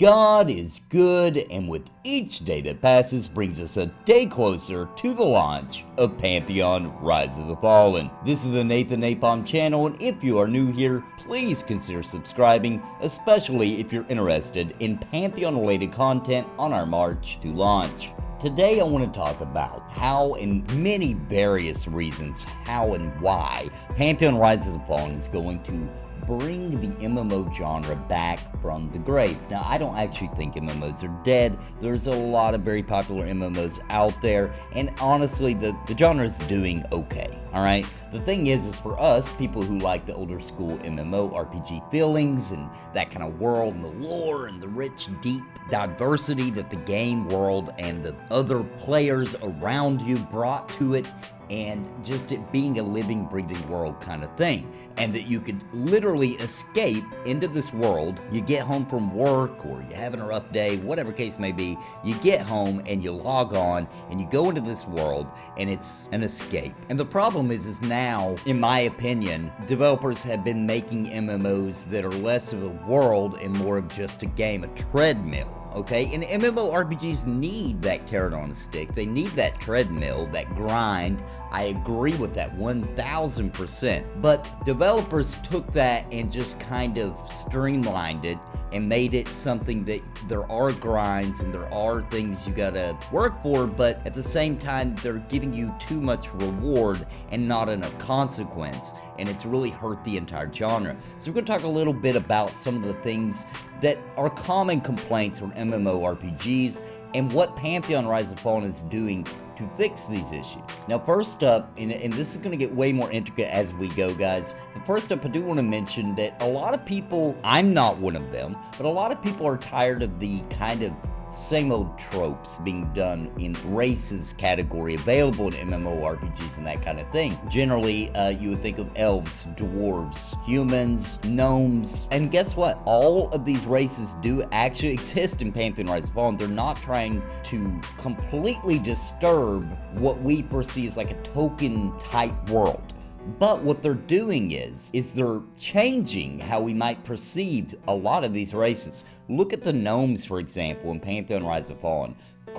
God is good, and with each day that passes brings us a day closer to the launch of Pantheon Rise of the Fallen. This is the Napalm channel, and if you are new here, please consider subscribing, especially if you're interested in Pantheon related content on our march to launch. Today I want to talk about how, in many various reasons, how and why Pantheon Rise of the Fallen is going to bring the MMO genre back from the grave. Now, I don't actually think MMOs are dead. There's a lot of very popular MMOs out there, and honestly, the genre is doing okay, alright? The thing is for us, people who like the older school MMORPG feelings and that kind of world and the lore and the rich, deep diversity that the game world and the other players around you brought to it, and just it being a living, breathing world kind of thing, and that you could literally escape into this world. You get home from work or you're having a rough day, whatever case may be, you get home and you log on and you go into this world and it's an escape. And the problem is now, in my opinion, developers have been making MMOs that are less of a world and more of just a game, a treadmill. Okay, and MMORPGs need that carrot on a stick. They need that treadmill, that grind. I agree with that 1000%. But developers took that and just kind of streamlined it and made it something that there are grinds and there are things you gotta work for, but at the same time, they're giving you too much reward and not enough consequence. And it's really hurt the entire genre. So we're gonna talk a little bit about some of the things that are common complaints from MMORPGs and what Pantheon Rise of the Fallen is doing to fix these issues. Now, first up, and this is going to get way more intricate as we go, guys, but first up, I do want to mention that a lot of people, I'm not one of them, but a lot of people are tired of the kind of same old tropes being done in races category available in MMORPGs and that kind of thing. Generally, you would think of elves, dwarves, humans, gnomes, and guess what? All of these races do actually exist in Pantheon Rise of the Fallen. They're not trying to completely disturb what we perceive as like a token type world. But what they're doing is they're changing how we might perceive a lot of these races. Look at the gnomes, for example, in Pantheon Rise of the Fallen.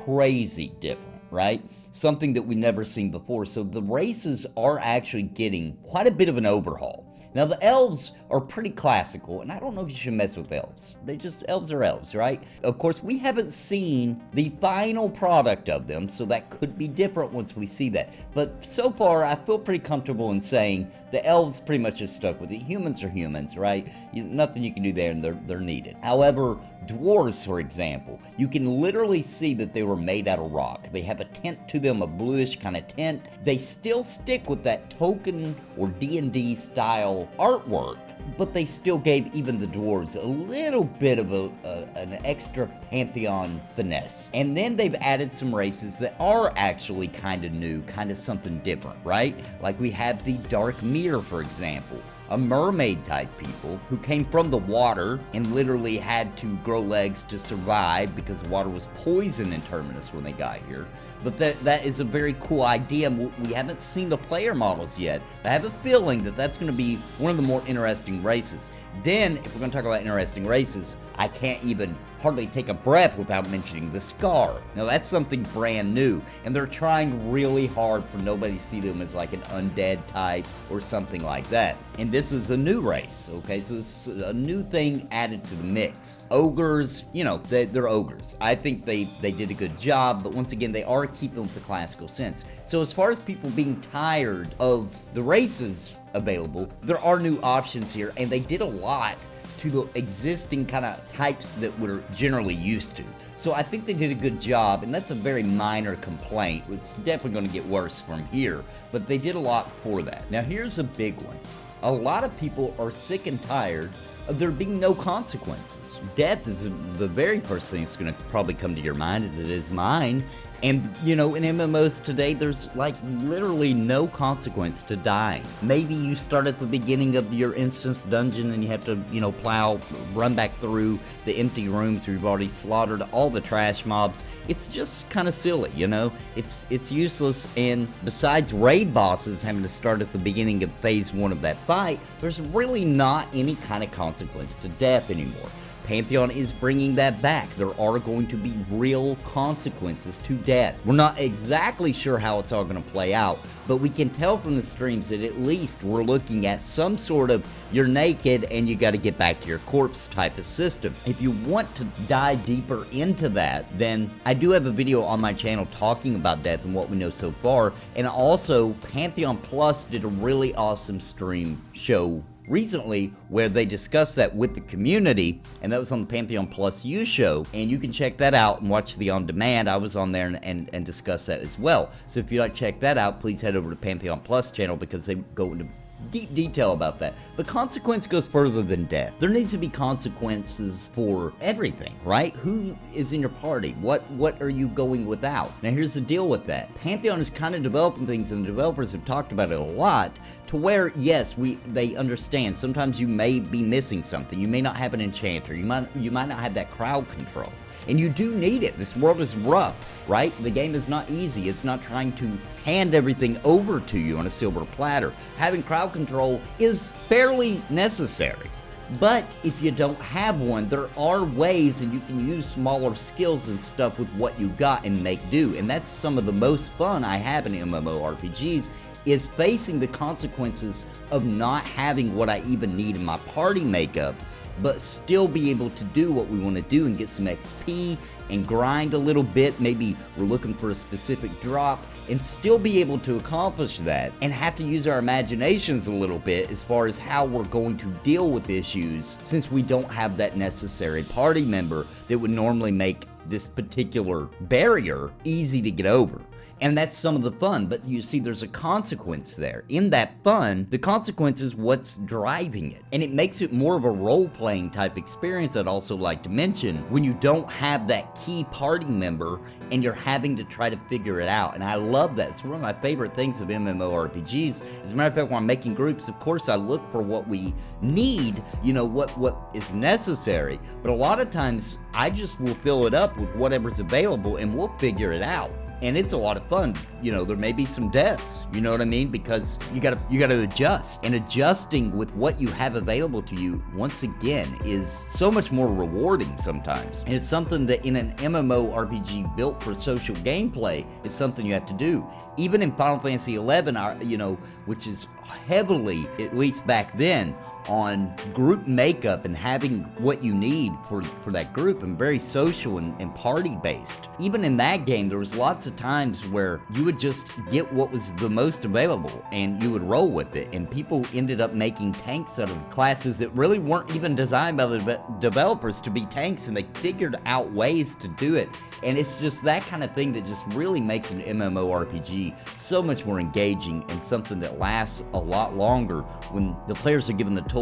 Crazy different, right? Something that we've never seen before. So the races are actually getting quite a bit of an overhaul. Now, the elves are pretty classical, and I don't know if you should mess with elves. Elves are elves, right? Of course, we haven't seen the final product of them, so that could be different once we see that. But so far, I feel pretty comfortable in saying the elves pretty much have stuck with it. Humans are humans, right? Nothing you can do there, and they're needed. However, dwarves, for example, you can literally see that they were made out of rock. They have a tint to them, a bluish kind of tint. They still stick with that token or D&D style artwork, but they still gave even the dwarves a little bit of an extra Pantheon finesse. And then they've added some races that are actually kind of new, kind of something different, right? Like we have the Dark Mirror, for example. A mermaid type people who came from the water and literally had to grow legs to survive because the water was poison in Terminus when they got here. But that is a very cool idea. We haven't seen the player models yet. I have a feeling that that's going to be one of the more interesting races. Then, if we're going to talk about interesting races, I can't even hardly take a breath without mentioning the Scar. Now, that's something brand new, and they're trying really hard for nobody to see them as like an undead type or something like that. And this is a new race, okay? So this is a new thing added to the mix. Ogres, you know, they're ogres. I think they did a good job, but once again, they are keeping with the classical sense. So as far as people being tired of the races available, there are new options here, and they did a lot to the existing kind of types that we're generally used to. So I think they did a good job, and that's a very minor complaint. It's definitely going to get worse from here, but they did a lot for that. Now here's a big one. A lot of people are sick and tired of there being no consequences. Death is the very first thing that's going to probably come to your mind, as it is mine. And, you know, in MMOs today, there's like literally no consequence to dying. Maybe you start at the beginning of your instance dungeon and you have to, you know, run back through the empty rooms where you've already slaughtered all the trash mobs. It's just kind of silly, you know? It's useless, and besides raid bosses having to start at the beginning of phase 1 of that fight, there's really not any kind of consequence to death anymore. Pantheon is bringing that back. There are going to be real consequences to death. We're not exactly sure how it's all going to play out, but we can tell from the streams that at least we're looking at some sort of you're naked and you got to get back to your corpse type of system. If you want to dive deeper into that, then I do have a video on my channel talking about death and what we know so far. And also, Pantheon Plus did a really awesome stream show recently where they discussed that with the community, and that was on the Pantheon Plus U show, and you can check that out and watch the on demand. I was on there and discussed that as well. So if you'd like to check that out, please head over to Pantheon Plus channel because they go into deep detail about that. But consequence goes further than death. There needs to be consequences for everything, right? Who is in your party? What are you going without? Now here's the deal with that. Pantheon is kind of developing things, and the developers have talked about it a lot, to where, yes, they understand sometimes you may be missing something. You may not have an enchanter. You might not have that crowd control. And you do need it. This world is rough, right? The game is not easy. It's not trying to hand everything over to you on a silver platter. Having crowd control is fairly necessary. But if you don't have one, there are ways, and you can use smaller skills and stuff with what you got and make do. And that's some of the most fun I have in MMORPGs, is facing the consequences of not having what I even need in my party makeup, but still be able to do what we want to do and get some XP and grind a little bit. Maybe we're looking for a specific drop and still be able to accomplish that, and have to use our imaginations a little bit as far as how we're going to deal with issues, since we don't have that necessary party member that would normally make this particular barrier easy to get over. And that's some of the fun, but you see there's a consequence there. In that fun, the consequence is what's driving it. And it makes it more of a role-playing type experience. I'd also like to mention, when you don't have that key party member and you're having to try to figure it out. And I love that. It's one of my favorite things of MMORPGs. As a matter of fact, when I'm making groups, of course I look for what we need, you know, what is necessary. But a lot of times, I just will fill it up with whatever's available and we'll figure it out. And it's a lot of fun. You know, there may be some deaths, you know what I mean? Because you gotta adjust. And adjusting with what you have available to you, once again, is so much more rewarding sometimes. And it's something that in an MMORPG built for social gameplay is something you have to do. Even in Final Fantasy XI, you know, which is heavily, at least back then, on group makeup and having what you need for that group, and very social and party based. Even in that game, there was lots of times where you would just get what was the most available and you would roll with it, and people ended up making tanks out of classes that really weren't even designed by the developers to be tanks, and they figured out ways to do it. And it's just that kind of thing that just really makes an MMORPG so much more engaging, and something that lasts a lot longer when the players are given the tools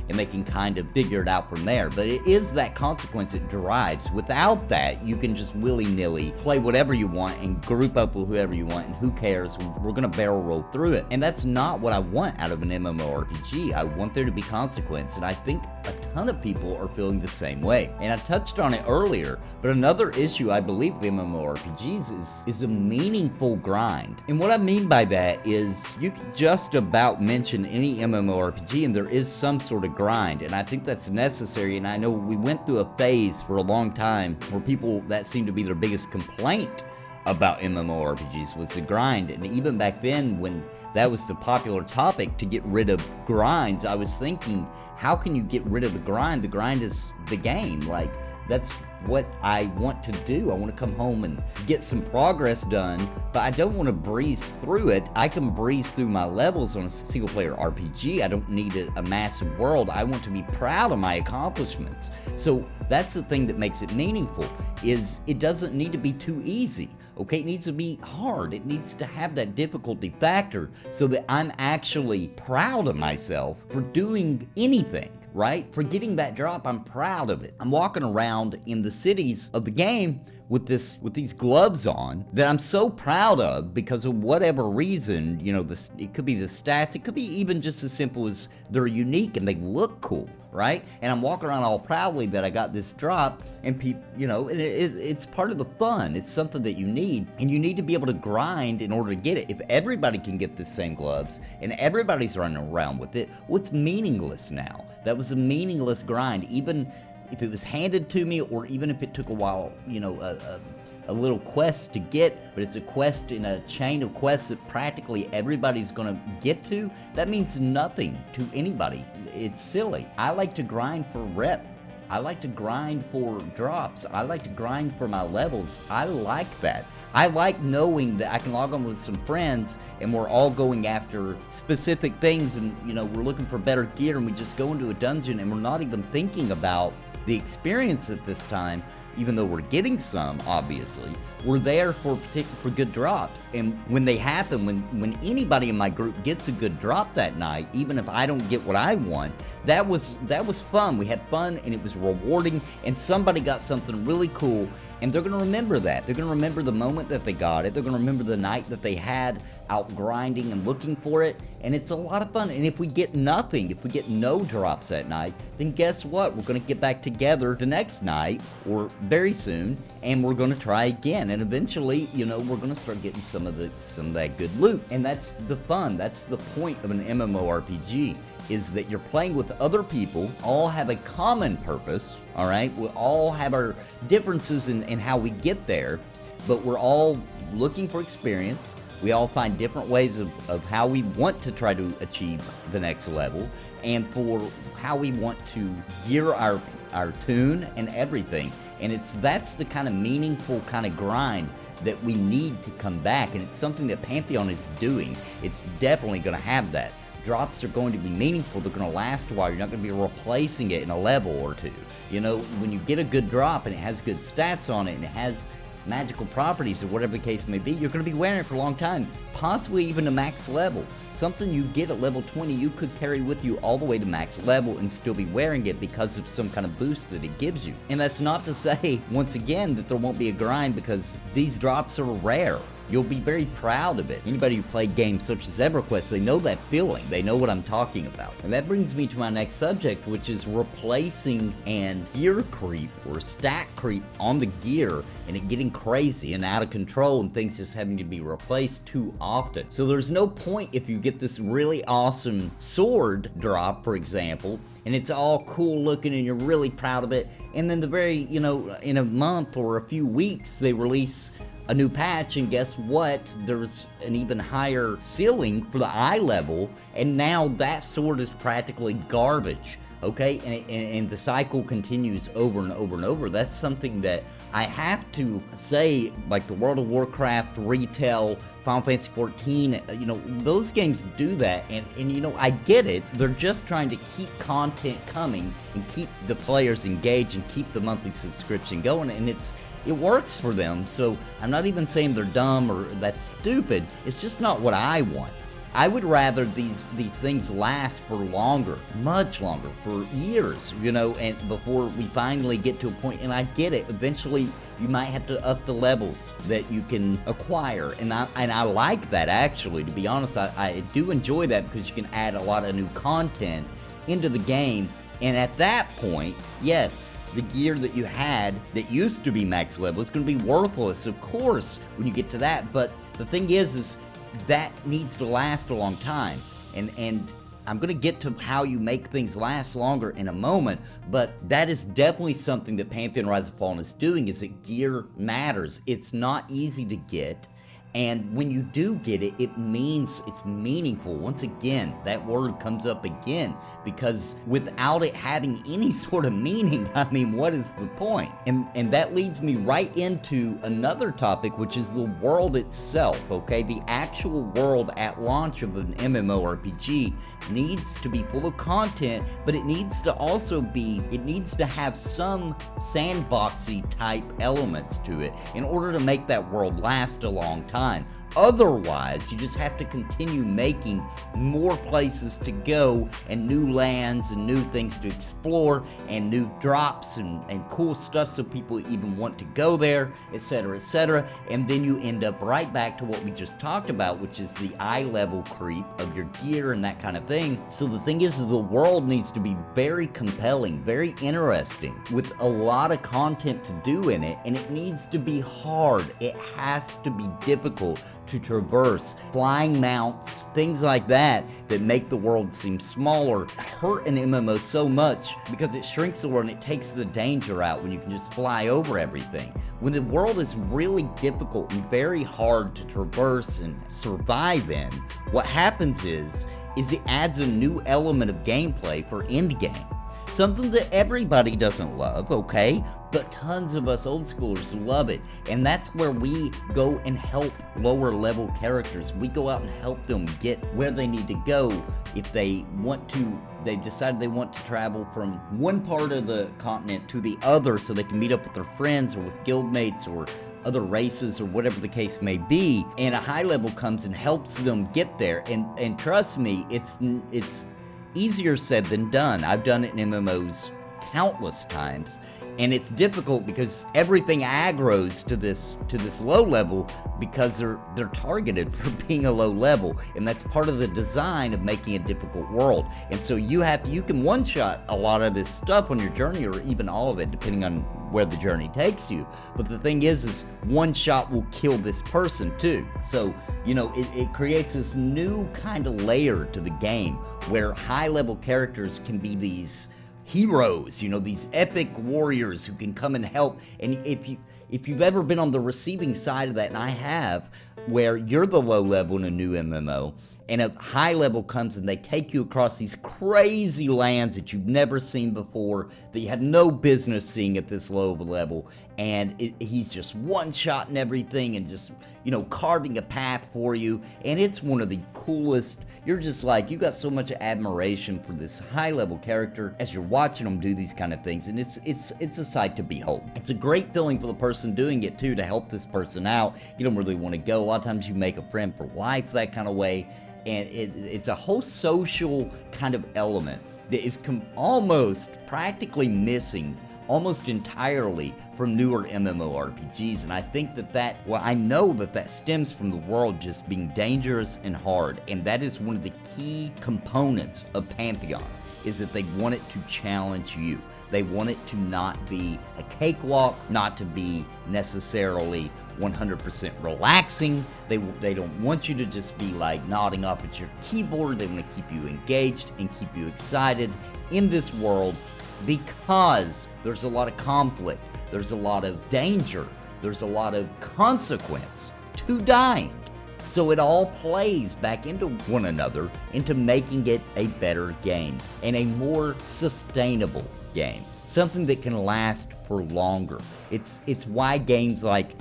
and they can kind of figure it out from there. But it is that consequence it derives. Without that, you can just willy-nilly play whatever you want and group up with whoever you want, and who cares? We're gonna barrel roll through it. And that's not what I want out of an MMORPG. I want there to be consequence, and I think a ton of people are feeling the same way. And I touched on it earlier, but another issue I believe with MMORPGs is a meaningful grind. And what I mean by that is, you can just about mention any MMORPG and there is some sort of grind, and I think that's necessary. And I know we went through a phase for a long time where people, that seemed to be their biggest complaint about MMORPGs, was the grind. And even back then, when that was the popular topic, to get rid of grinds, I was thinking, how can you get rid of the grind? The grind is the game. Like, that's what I want to do. I want to come home and get some progress done, but I don't want to breeze through it. I can breeze through my levels on a single player RPG. I don't need a massive world. I want to be proud of my accomplishments. So that's the thing that makes it meaningful, is it doesn't need to be too easy. Okay, it needs to be hard. It needs to have that difficulty factor so that I'm actually proud of myself for doing anything, right? For getting that drop, I'm proud of it. I'm walking around in the cities of the game with these gloves on that I'm so proud of because of whatever reason. You know, it could be the stats, it could be even just as simple as they're unique and they look cool, right? And I'm walking around all proudly that I got this drop, and people, you know, it's part of the fun. It's something that you need, and you need to be able to grind in order to get it. If everybody can get the same gloves and everybody's running around with it, what's meaningless now? That was a meaningless grind. Even if it was handed to me, or even if it took a while, you know, a little quest to get, but it's a quest in a chain of quests that practically everybody's gonna get to, that means nothing to anybody. It's silly. I like to grind for rep. I like to grind for drops. I like to grind for my levels. I like that. I like knowing that I can log on with some friends and we're all going after specific things, and you know, we're looking for better gear, and we just go into a dungeon and we're not even thinking about the experience at this time, even though we're getting some, obviously. We're there for good drops, and when they happen, when anybody in my group gets a good drop that night, even if I don't get what I want, that was fun. We had fun, and it was rewarding, and somebody got something really cool, and they're gonna remember that. They're gonna remember the moment that they got it. They're gonna remember the night that they had out grinding and looking for it, and it's a lot of fun. And if we get nothing, if we get no drops that night, then guess what? We're gonna get back together the next night, or very soon, and we're gonna try again, and eventually, you know, we're gonna start getting some of that good loot. And that's the fun. That's the point of an MMORPG, is that you're playing with other people, all have a common purpose, all right? We all have our differences in how we get there, but we're all looking for experience. We all find different ways of how we want to try to achieve the next level, and for how we want to gear our tune and everything. And that's the kind of meaningful kind of grind that we need to come back, and it's something that Pantheon is doing. It's definitely going to have that. Drops are going to be meaningful. They're going to last a while. You're not going to be replacing it in a level or two. You know, when you get a good drop and it has good stats on it and it has magical properties or whatever the case may be, you're going to be wearing it for a long time, possibly even to max level. Something you get at level 20, you could carry with you all the way to max level and still be wearing it because of some kind of boost that it gives you. And that's not to say, once again, that there won't be a grind, because these drops are rare. You'll be very proud of it. Anybody who played games such as EverQuest, they know that feeling. They know what I'm talking about. And that brings me to my next subject, which is replacing and gear creep or stat creep on the gear, and it getting crazy and out of control, and things just having to be replaced too often. So there's no point if you get this really awesome sword drop, for example, and it's all cool looking and you're really proud of it, and then in a month or a few weeks they release a new patch, and guess what? There's an even higher ceiling for the eye level, and now that sword is practically garbage. Okay, and the cycle continues over and over and over. That's something that I have to say, like the World of Warcraft, Retail, Final Fantasy 14, you know, those games do that, and you know, I get it. They're just trying to keep content coming and keep the players engaged and keep the monthly subscription going, and it works for them. So I'm not even saying they're dumb or that's stupid. It's just not what I want. I would rather these things last for longer, much longer, for years, you know, and before we finally get to a point, and I get it, eventually you might have to up the levels that you can acquire, and I like that, actually, to be honest. I do enjoy that, because you can add a lot of new content into the game, and at that point, yes, the gear that you had that used to be max level is going to be worthless, of course, when you get to that. But the thing is that needs to last a long time, and I'm going to get to how you make things last longer in a moment, but that is definitely something that Pantheon Rise of Fallen is doing, is that gear matters. It's not easy to get, and when you do get it, it means it's meaningful. Once again, that word comes up again, because without it having any sort of meaning, I mean, what is the point? And that leads me right into another topic, which is the world itself, okay? The actual world at launch of an MMORPG needs to be full of content, but it needs to also have some sandboxy type elements to it in order to make that world last a long time. Otherwise, you just have to continue making more places to go, and new lands and new things to explore, and new drops and cool stuff so people even want to go there, etc., etc. And then you end up right back to what we just talked about, which is the eye level creep of your gear and that kind of thing. So the thing is the world needs to be very compelling, very interesting, with a lot of content to do in it, and it needs to be hard. It has to be difficult. to traverse, flying mounts, things like that that make the world seem smaller, hurt an MMO so much because it shrinks the world and it takes the danger out when you can just fly over everything. When the world is really difficult and very hard to traverse and survive in, what happens is it adds a new element of gameplay for endgame. Something that everybody doesn't love, okay? But tons of us old schoolers love it. And that's where we go and help lower level characters. We go out and help them get where they need to go. If they want to, they've decided they want to travel from one part of the continent to the other so they can meet up with their friends or with guildmates or other races or whatever the case may be. And a high level comes and helps them get there. And trust me, it's easier said than done. I've done it in MMOs countless times, and it's difficult because everything aggros to this low level because they're targeted for being a low level, and that's part of the design of making a difficult world. And so you can one-shot a lot of this stuff on your journey, or even all of it depending on where the journey takes you. But the thing is one shot will kill this person too. So, you know, it creates this new kind of layer to the game where high level characters can be these heroes, you know, these epic warriors who can come and help. And if you've ever been on the receiving side of that, and I have, where you're the low level in a new MMO, and a high level comes and they take you across these crazy lands that you've never seen before, that you had no business seeing at this low level, and he's just one-shotting everything and just, you know, carving a path for you, and it's one of the coolest. You're just like, you got so much admiration for this high-level character as you're watching them do these kind of things, and it's a sight to behold. It's a great feeling for the person doing it too, to help this person out. You don't really want to go. A lot of times you make a friend for life that kind of way, and it's a whole social kind of element that is almost practically missing almost entirely from newer MMORPGs. And I think I know that stems from the world just being dangerous and hard, and that is one of the key components of Pantheon, is that they want it to challenge you. They want it to not be a cakewalk, not to be necessarily 100% relaxing. They don't want you to just be like nodding off at your keyboard. They want to keep you engaged and keep you excited in this world, because there's a lot of conflict, there's a lot of danger, there's a lot of consequence to dying. So it all plays back into one another, into making it a better game and a more sustainable game, something that can last for longer. It's why games like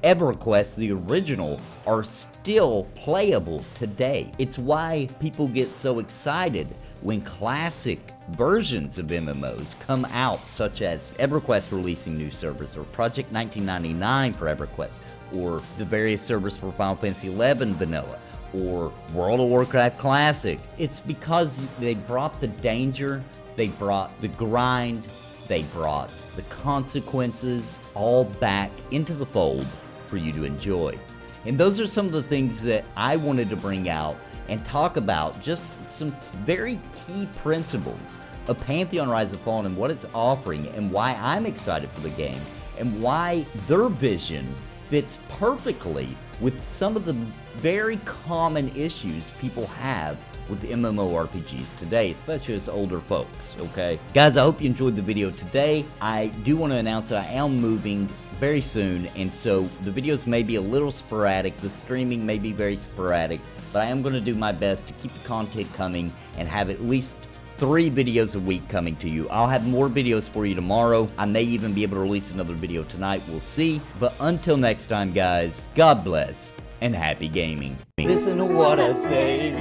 EverQuest, the original, are still playable today. It's why people get so excited when classic versions of MMOs come out, such as EverQuest releasing new servers, or Project 1999 for EverQuest, or the various servers for Final Fantasy XI Vanilla, or World of Warcraft Classic. It's because they brought the danger, they brought the grind, they brought the consequences all back into the fold for you to enjoy. And those are some of the things that I wanted to bring out and talk about, just some very key principles of Pantheon Rise of the Fallen and what it's offering, and why I'm excited for the game, and why their vision fits perfectly with some of the very common issues people have with the MMORPGs today, especially as older folks, okay? Guys, I hope you enjoyed the video today. I do want to announce that I am moving very soon, and so the videos may be a little sporadic, the streaming may be very sporadic, but I am going to do my best to keep the content coming and have at least 3 videos a week coming to you. I'll have more videos for you tomorrow. I may even be able to release another video tonight. We'll see. But until next time, guys, God bless and happy gaming. Listen to what I say.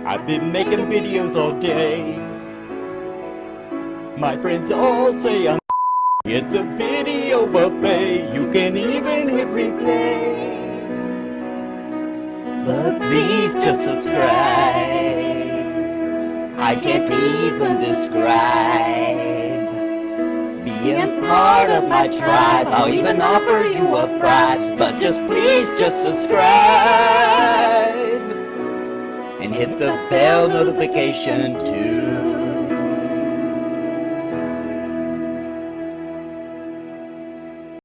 I've been making videos all day. My friends all say I'm it's a video buffet. You can even hit replay. But please just subscribe. I can't even describe being part of my tribe. I'll even offer you a prize. But just please just subscribe and hit the bell notification too.